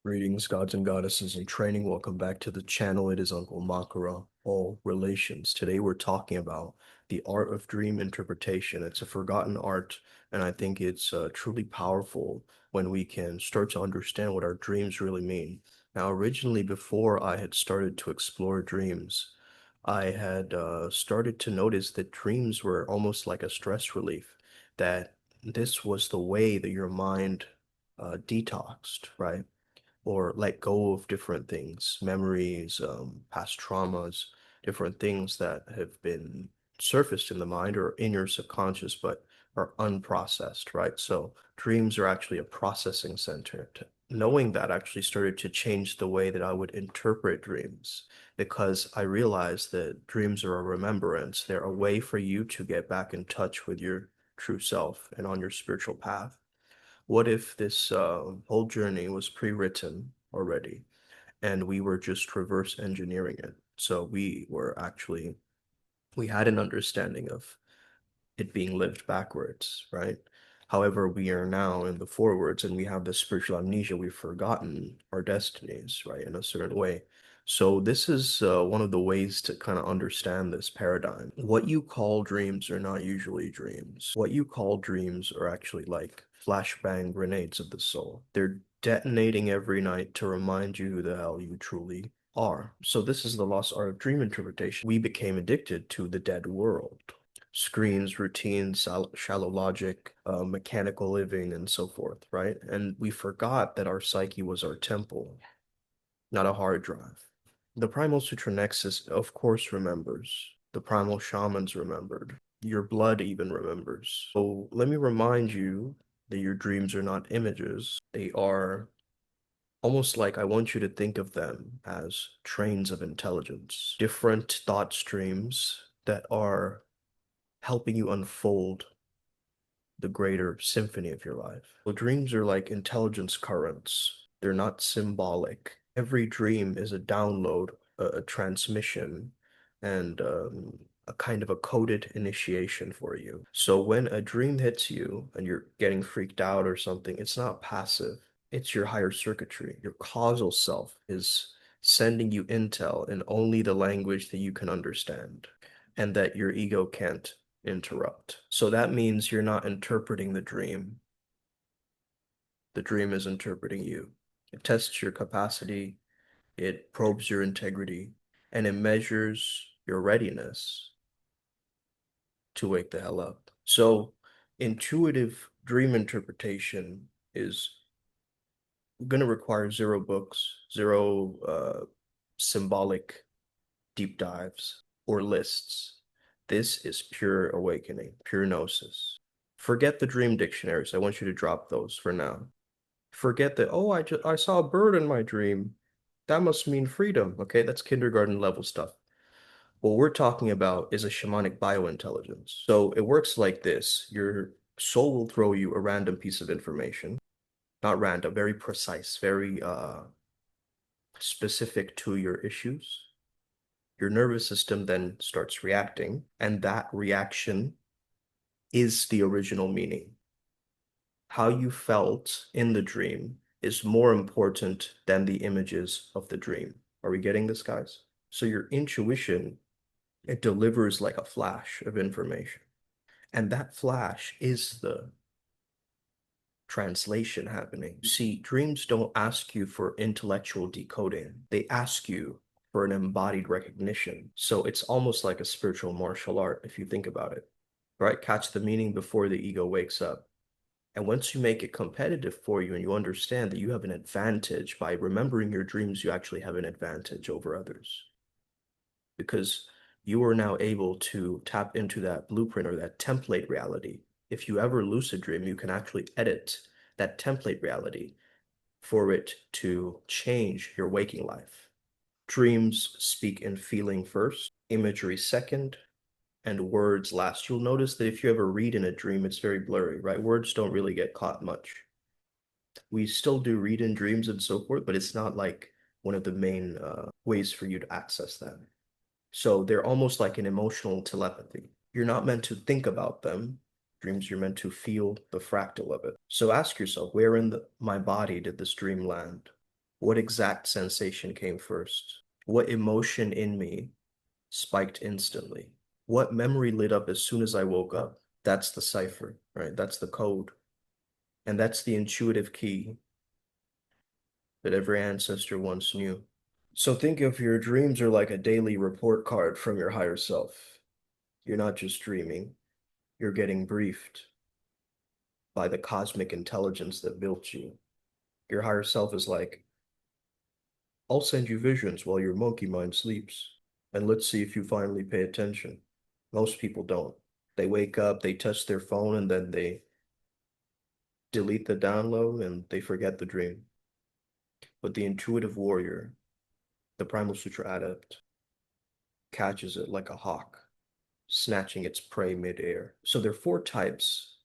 Greetings, gods and goddesses in training. Welcome back to the channel. It is Uncle Makara, all relations. Today we're talking about the art of dream interpretation. It's a forgotten art, and I think it's truly powerful when we can start to understand what our dreams really mean. Now, originally, before I had started to explore dreams, I had started to notice that dreams were almost like a stress relief, that this was the way that your mind detoxed, right? Or let go of different things, memories, past traumas, different things that have been surfaced in the mind or in your subconscious, but are unprocessed, right? So dreams are actually a processing center. Knowing that actually started to change the way that I would interpret dreams because I realized that dreams are a remembrance. They're a way for you to get back in touch with your true self and on your spiritual path. What if this whole journey was pre-written already and we were just reverse engineering it? So we had an understanding of it being lived backwards, right? However, we are now in the forwards and we have this spiritual amnesia. We've forgotten our destinies, right, in a certain way. So this is one of the ways to kind of understand this paradigm. What you call dreams are not usually dreams. What you call dreams are actually like flashbang grenades of the soul. They're detonating every night to remind you who the hell you truly are. So this is the lost art of dream interpretation. We became addicted to the dead world, screens, routines, shallow logic, mechanical living, and so forth, right? And we forgot that our psyche was our temple, not a hard drive. The Primal Sutra Nexus, of course, remembers. The primal shamans remembered. Your blood even remembers. So let me remind you that your dreams are not images. They are almost like I want you to think of them as trains of intelligence, different thought streams that are helping you unfold the greater symphony of your life. Well, dreams are like intelligence currents. They're not symbolic. Every dream is a download, a transmission, and a kind of a coded initiation for you. So when a dream hits you and you're getting freaked out or something, it's not passive. It's your higher circuitry. Your causal self is sending you intel in only the language that you can understand and that your ego can't interrupt. So that means you're not interpreting the dream. The dream is interpreting you. It tests your capacity, it probes your integrity, and it measures your readiness to wake the hell up. So intuitive dream interpretation is going to require zero books, zero symbolic deep dives or lists. This is pure awakening, pure gnosis. Forget the dream dictionaries. I want you to drop those for now. Forget that, oh, I saw a bird in my dream. That must mean freedom. Okay, that's kindergarten level stuff. What we're talking about is a shamanic biointelligence. So it works like this. Your soul will throw you a random piece of information, not random, very precise, very specific to your issues. Your nervous system then starts reacting, and that reaction is the original meaning. How you felt in the dream is more important than the images of the dream. Are we getting this, guys? So your intuition, it delivers like a flash of information. And that flash is the translation happening. See, dreams don't ask you for intellectual decoding. They ask you for an embodied recognition. So it's almost like a spiritual martial art if you think about it, right? Catch the meaning before the ego wakes up. And once you make it competitive for you and you understand that you have an advantage by remembering your dreams, you actually have an advantage over others because you are now able to tap into that blueprint or that template reality. If you ever lucid dream, you can actually edit that template reality for it to change your waking life. Dreams speak in feeling first, imagery second, and words last. You'll notice that if you ever read in a dream, it's very blurry, right? Words don't really get caught much. We still do read in dreams and so forth, but it's not like one of the main ways for you to access them. So they're almost like an emotional telepathy. You're not meant to think about them. Dreams, you're meant to feel the fractal of it. So ask yourself, where in my body did this dream land? What exact sensation came first? What emotion in me spiked instantly? What memory lit up as soon as I woke up? That's the cipher, right? That's the code. And that's the intuitive key that every ancestor once knew. So think of your dreams are like a daily report card from your higher self. You're not just dreaming, you're getting briefed by the cosmic intelligence that built you. Your higher self is like, I'll send you visions while your monkey mind sleeps, and let's see if you finally pay attention. Most people don't. They wake up, they touch their phone, and then they delete the download and they forget the dream. But the intuitive warrior, the Primal Sutra adept, catches it like a hawk, snatching its prey midair. So there are four types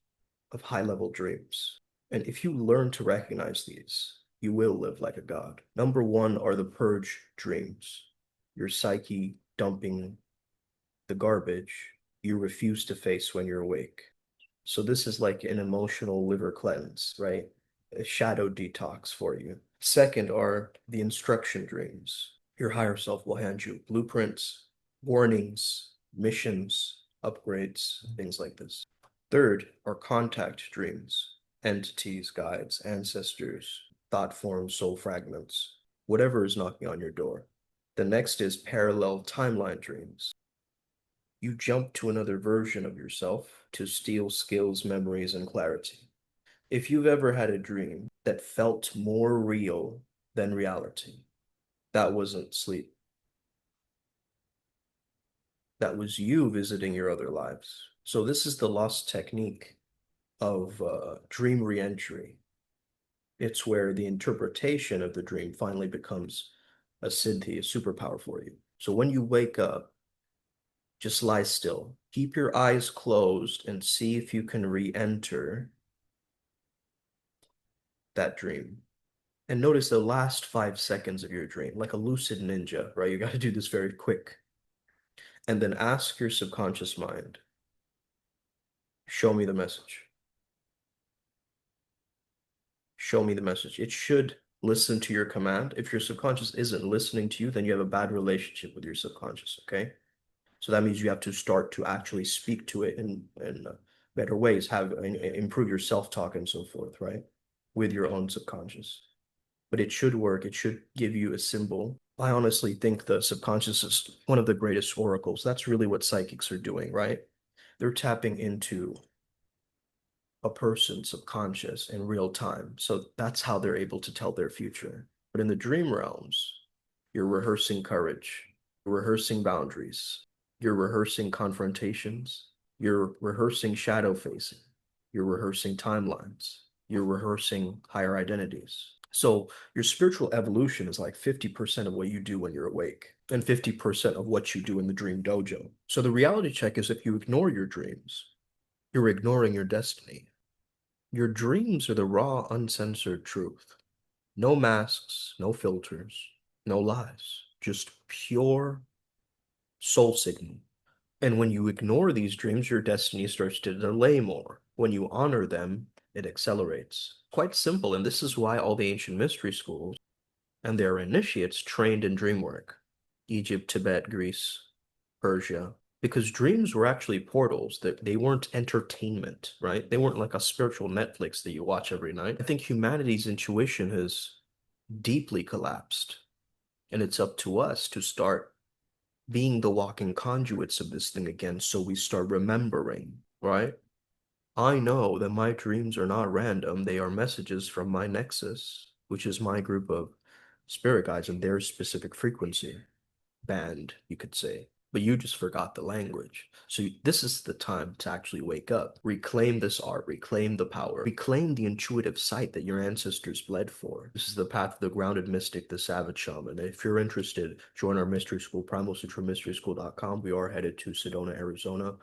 of high-level dreams. And if you learn to recognize these, you will live like a god. Number one are the purge dreams, your psyche dumping the garbage you refuse to face when you're awake. So this is like an emotional liver cleanse, right? A shadow detox for you. Second are the instruction dreams. Your higher self will hand you blueprints, warnings, missions, upgrades, things like this. Third are contact dreams, entities, guides, ancestors, thought forms, soul fragments, whatever is knocking on your door. The next is parallel timeline dreams. You jump to another version of yourself to steal skills, memories, and clarity. If you've ever had a dream that felt more real than reality, that wasn't sleep. That was you visiting your other lives. So this is the lost technique of dream reentry. It's where the interpretation of the dream finally becomes a siddhi, a superpower for you. So when you wake up, just lie still. Keep your eyes closed and see if you can re-enter that dream. And notice the last 5 seconds of your dream, like a lucid ninja, right? You got to do this very quick. And then ask your subconscious mind, show me the message. Show me the message. It should listen to your command. If your subconscious isn't listening to you, then you have a bad relationship with your subconscious, okay? So that means you have to start to actually speak to it in better ways, have improve your self-talk and so forth, right? With your own subconscious. But it should work. It should give you a symbol. I honestly think the subconscious is one of the greatest oracles. That's really what psychics are doing, right? They're tapping into a person's subconscious in real time. So that's how they're able to tell their future. But in the dream realms, you're rehearsing courage, you're rehearsing boundaries, you're rehearsing confrontations, you're rehearsing shadow facing, you're rehearsing timelines, you're rehearsing higher identities. So your spiritual evolution is like 50% of what you do when you're awake and 50% of what you do in the dream dojo. So the reality check is if you ignore your dreams, you're ignoring your destiny. Your dreams are the raw, uncensored truth. No masks, no filters, no lies, just pure soul signal. And when you ignore these dreams, your destiny starts to delay more. When you honor them, it accelerates. Quite simple, and this is why all the ancient mystery schools and their initiates trained in dream work. Egypt, Tibet, Greece, Persia, because dreams were actually portals, that they weren't entertainment, right? They weren't like a spiritual Netflix that you watch every night. I think humanity's intuition has deeply collapsed, and it's up to us to start being the walking conduits of this thing again, so we start remembering, right? I know that my dreams are not random. They are messages from my nexus, which is my group of spirit guides and their specific frequency band, you could say, but you just forgot the language. So this is the time to actually wake up, reclaim this art, reclaim the power, reclaim the intuitive sight that your ancestors bled for. This is the path of the grounded mystic, the savage shaman. If you're interested, join our mystery school, primalsutramysteryschool.com. We are headed to Sedona, Arizona,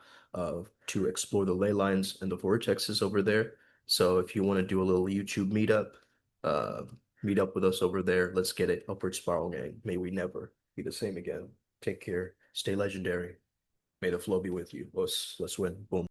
to explore the ley lines and the vortexes over there. So if you want to do a little YouTube meetup, uh, meet up with us over there. Let's get it. Upward Spiral Gang. May we never be the same again. Take care. Stay legendary. May the flow be with you. Let's win. Boom.